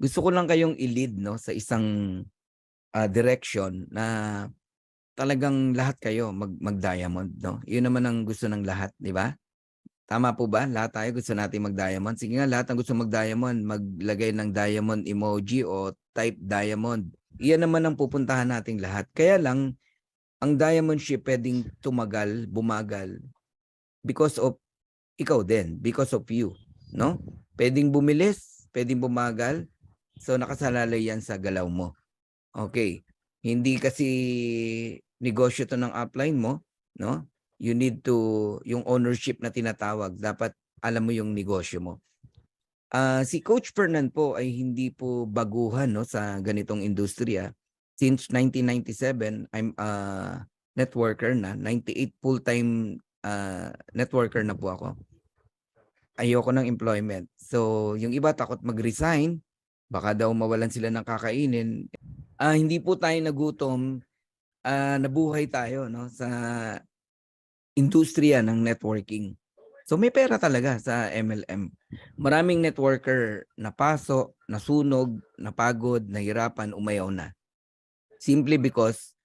Gusto ko lang kayong i-lead 'no, sa isang, direction na talagang lahat kayo mag-diamond 'no. 'Yun naman ang gusto ng lahat, 'di ba? Tama po ba? Lahat tayo gusto nating mag-diamond. Sige nga, lahat ng gusto mag-diamond, maglagay ng diamond emoji o type diamond. Iyan naman ang pupuntahan nating lahat. Kaya lang, ang diamond ship puwedeng tumagal, bumagal because of ikaw din, because of you, 'no? Puwedeng bumilis, puwedeng bumagal, so nakasalalay 'yan sa galaw mo. Okay. Hindi kasi negosyo 'to ng upline mo, 'no? You need to yung ownership na tinatawag, dapat alam mo yung negosyo mo. Si Coach Fernan po ay hindi po baguhan 'no, sa ganitong industriya. Since 1997, I'm a networker na, 98 full-time, networker na po ako. Ayoko ng employment. So, yung iba takot mag-resign, baka daw mawalan sila ng kakainin. Hindi po tayo nagutom, nabuhay tayo 'no, sa industriya ng networking. So may pera talaga sa MLM. Maraming networker napaso, nasunog, napagod, nahirapan, umayaw na. Simply because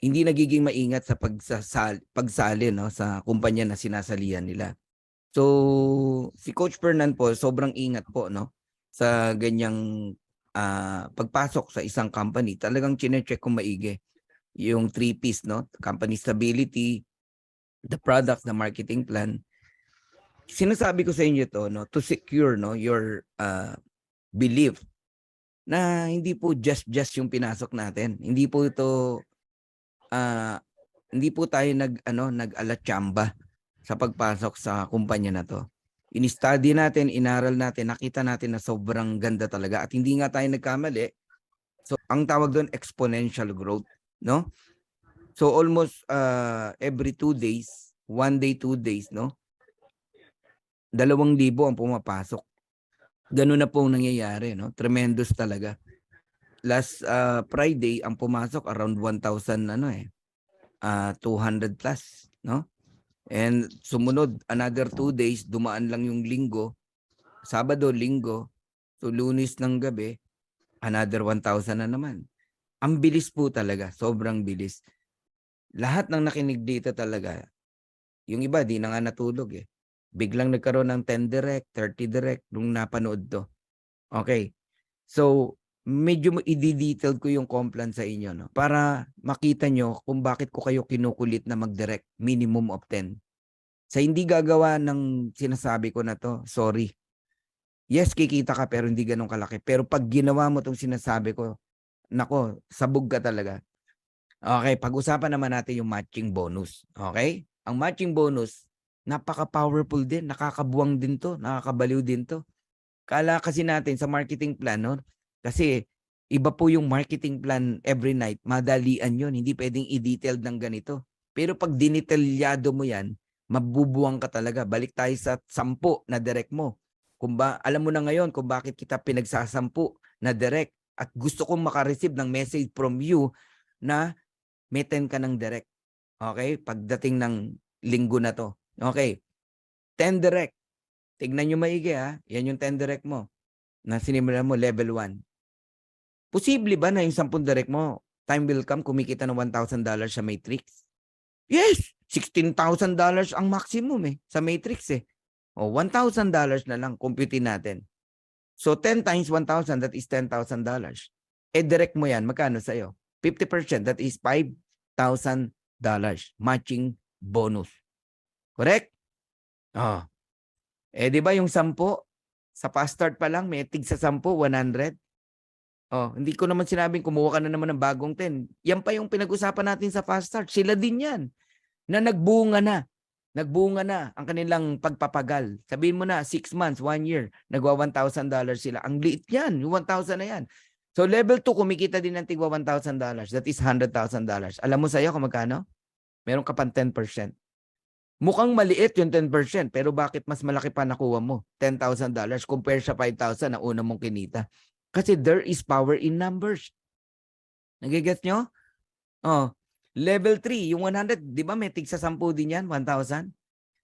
hindi nagiging maingat sa pagsali 'no, sa kumpanya na sinasalihan nila. So si Coach Fernan po sobrang ingat po 'no, sa ganyang, pagpasok sa isang company. Talagang chine-check kong maigi yung 3 Ps 'no, company stability, the product, the marketing plan. Sinasabi ko sa inyo 'to 'no, to secure 'no, your, belief na hindi po just yung pinasok natin. Ah, hindi po tayo nag-ano, nag-ala-tsamba sa pagpasok sa kumpanya na 'to. In-study natin, inaral natin, nakita natin na sobrang ganda talaga at hindi nga tayo nagkamali. So, ang tawag do'n exponential growth 'no? So, almost, every 2 days, 1 day, 2 days 'no, 2,000 ang pumapasok. Gano'n na po ang nangyayari 'no, tremendous talaga. Last, Friday ang pumasok around 1,000 ano, 200 plus 'no, and sumunod another 2 days dumaan lang yung Linggo, Sabado, Linggo, so Lunes ng gabi another 1,000 na naman. Ang bilis po talaga, sobrang bilis. Lahat ng nakinig dito talaga, yung iba 'di na nga natulog, biglang nagkaroon ng 10 direct, 30 direct nung napanood 'to. Okay. So, medyo i-de-detailed ko yung Complan sa inyo 'no, para makita nyo kung bakit ko kayo kinukulit na mag-direct minimum of 10. Sa hindi gagawa ng sinasabi ko na 'to, sorry. Yes, kikita ka pero hindi gano'n kalaki. Pero 'pag ginawa mo 'tong sinasabi ko, naku, sabog ka talaga. Okay, pag-usapan naman natin yung matching bonus, okay? Ang matching bonus, napaka-powerful din, nakakabuwang din 'to, nakakabaliw din 'to. Akala kasi natin sa marketing plan 'no, kasi iba po yung marketing plan every night, madalian yun, hindi puwedeng i-detailed ng ganito. Pero 'pag dinetalyado mo yan, mabubuwang ka talaga. Balik tayo sa 10 na direct mo. Alam mo na ngayon kung bakit kita pinagsasampu na direct at gusto kong maka-receive ng message from you na may 10 ka ng direct, okey? Pagdating ng linggo na 'to, okey. 10 direct. Tignan niyo maigi, yan yung 10 direct mo na sinimulan mo level 1. Posible ba na yung 10 direct mo, time will come kumikita ng $1,000 sa Matrix? Yes, $16,000 ang maximum, sa Matrix, O $1,000 na lang computein natin. So 10 times 1,000 that is $10,000. Direct mo yan, magkano sa'yo? 50% that is $5,000 matching bonus. Correct? Oh. 'Di ba yung 10, sa fast start pa lang may tig sa 10, 100. Hindi ko naman sinabing kumuha ka na naman ng bagong 10. Yan pa yung pinag-usapan natin sa fast start. Sila din yan na nagbunga na. Nagbunga na ang kanilang pagpapagal. Sabihin mo na 6 months, 1 year, nagwa $1,000 sila. Ang liit yan, yung 1,000 na yan. So level 2 kumikita din ng tigwa $1,000. That is $100,000. Alam mo sa'yo kung magkano? Meron ka pang 10%. Mukhang maliit yung 10%, pero bakit mas malaki pa nakuha mo? $10,000 compare sa 5,000 na una mong kinita. Kasi there is power in numbers. Nagigets nyo? Level 3, yung 100, di ba may tig sa 10 din yan, 1,000?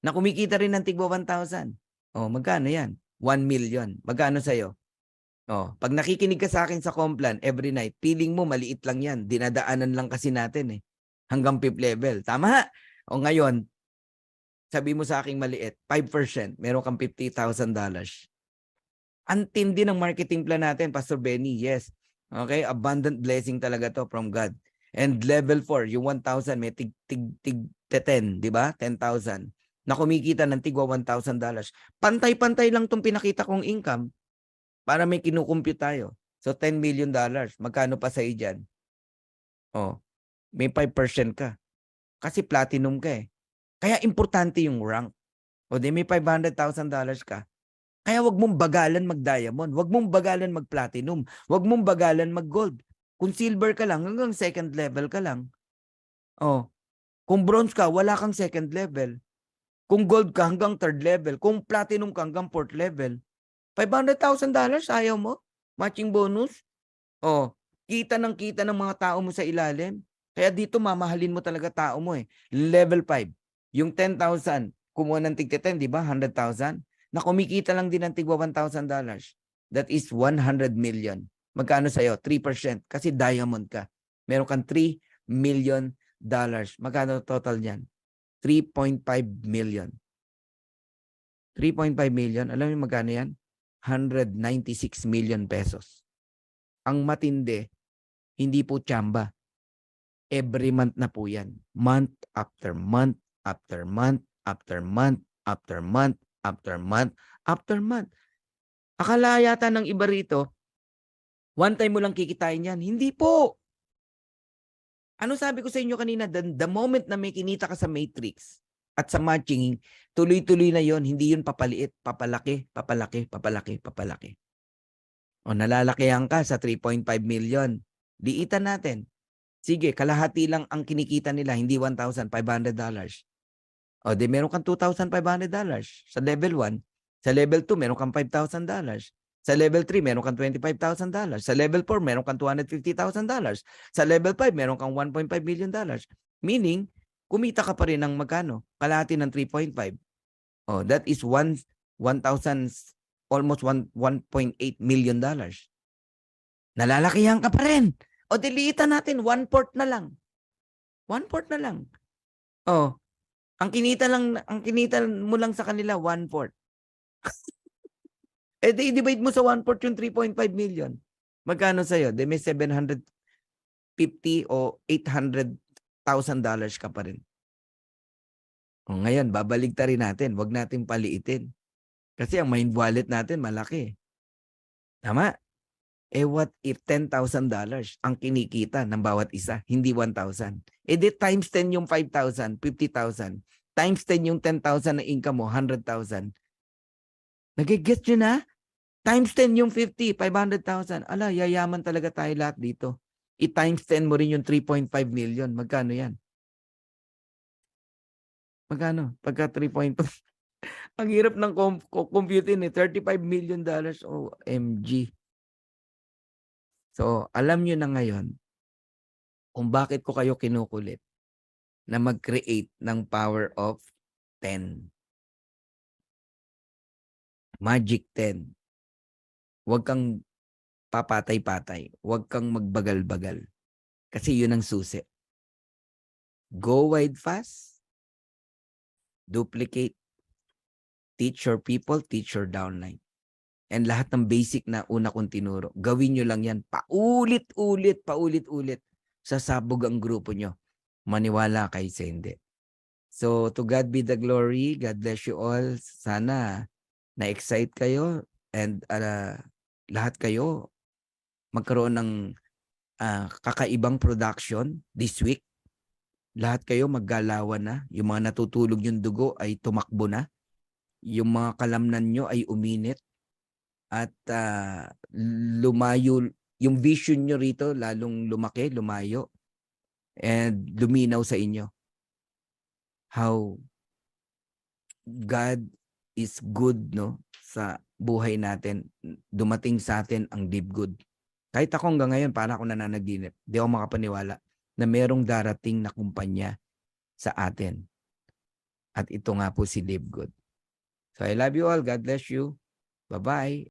Na kumikita rin ng tigwa 1,000. Magkano yan? 1 million. Magkano sa'yo? Oh, pag nakikinig ka sa akin sa Complan every night, feeling mo maliit lang yan. Dinadaanan lang kasi natin eh. Hanggang 5th level. Tama? O ngayon, sabi mo sa akin maliit, 5%, meron kang $50,000. Ang tindi ng marketing plan natin, Pastor Benny. Yes. Okay? Abundant blessing talaga to from God. And level 4, yung 1,000, may tig 10, di ba? 10,000. Na kumikita ng tigwa $1,000. Pantay-pantay lang tong pinakita kong income para may kinukumpute tayo. So, $10 million. Magkano pa sa'yo dyan? Oh, may 5% ka. Kasi platinum ka eh. Kaya importante yung rank. O di may $500,000 ka. Kaya wag mong bagalan mag-diamond. Wag mong bagalan mag-platinum. Wag mong bagalan mag-gold. Kung silver ka lang, hanggang second level ka lang. Oh, kung bronze ka, wala kang second level. Kung gold ka, hanggang third level. Kung platinum ka, hanggang fourth level. $500,000, ayaw mo? Matching bonus? Oh, kita ng mga tao mo sa ilalim. Kaya dito mamahalin mo talaga tao mo eh. Level 5. Yung 10,000, kumuha ng tig 10, di ba? 100,000. Na kumikita lang din ng tigwa $1,000. That is 100 million. Magkano sa'yo? 3%. Kasi diamond ka. Meron kang $3 million. Magkano total niyan? 3.5 million. 3.5 million. Alam mo magkano yan? 196 million pesos. Ang matindi, hindi po tsamba. Every month na po yan. Month after month, after month, after month, after month, after month, after month. Akala yata ng iba rito, one time mo lang kikitain yan. Hindi po. Ano sabi ko sa inyo kanina, the moment na may kinita ka sa matrix at sa matching, tuloy-tuloy na yon, hindi yun papaliit, papalaki, papalaki, papalaki, papalaki. O nalalakihan ka sa 3.5 million. Liitan natin. Sige, kalahati lang ang kinikita nila, hindi $1,500. O di meron kang $2,500 sa level 1. Sa level 2, meron kang $5,000. Sa level 3, meron kang $25,000. Sa level 4, meron kang $250,000. Sa level 5, meron kang $1.5 million. Meaning, kumita ka pa rin ng magkano? Kalahati ng 3.5. Oh, that is 1,000, almost $1.8 million. Nalalakihan ka pa rin. O diliitan natin, 1/4 na lang. 1/4 na lang. Oh, ang kinita mo lang sa kanila 1/4. Eh di divide mo sa 1/4 yung 3.5 million. Magkano sa'yo? Di may $750 o $800,000 ka pa rin. O ngayon, babaligtarin natin. Huwag natin paliitin. Kasi ang mind wallet natin malaki. Tama? Eh what if $10,000 ang kinikita ng bawat isa, hindi 1,000? Eh di times 10 yung 5,000, 50,000. Times 10 yung 10,000 na income mo, 100,000. Nagigets nyo na? Times 10 yung 50, 500,000. Ala, yayaman talaga tayo lahat dito. I-times 10 mo rin yung 3.5 million. Magkano yan? Magkano? Pagka 3.5. Ang hirap ng computing eh. $35 million. OMG. So, alam nyo na ngayon kung bakit ko kayo kinukulit na mag-create ng power of 10. Magic 10. Huwag kang papatay-patay. Huwag kang magbagal-bagal. Kasi yun ang susi. Go wide fast. Duplicate. Teach your people, teach your downline. And lahat ng basic na una kong tinuro, gawin nyo lang yan. Paulit-ulit, paulit-ulit. Sasabog ang grupo nyo. Maniwala kay sa hindi. So, to God be the glory. God bless you all. Sana na-excite kayo and lahat kayo magkaroon ng kakaibang production this week. Lahat kayo maggalawan na. Yung mga natutulog yung dugo ay tumakbo na. Yung mga kalamnan nyo ay uminit. At lumayo, yung vision nyo rito lalong lumaki, lumayo. And luminaw sa inyo. How God is good, no, sa buhay natin. Dumating sa atin ang deep good. Kahit ako hanggang ngayon, para ako nananaginip. Di ako makapaniwala na merong darating na kumpanya sa atin. At ito nga po si Deep Good. So I love you all. God bless you. Bye-bye.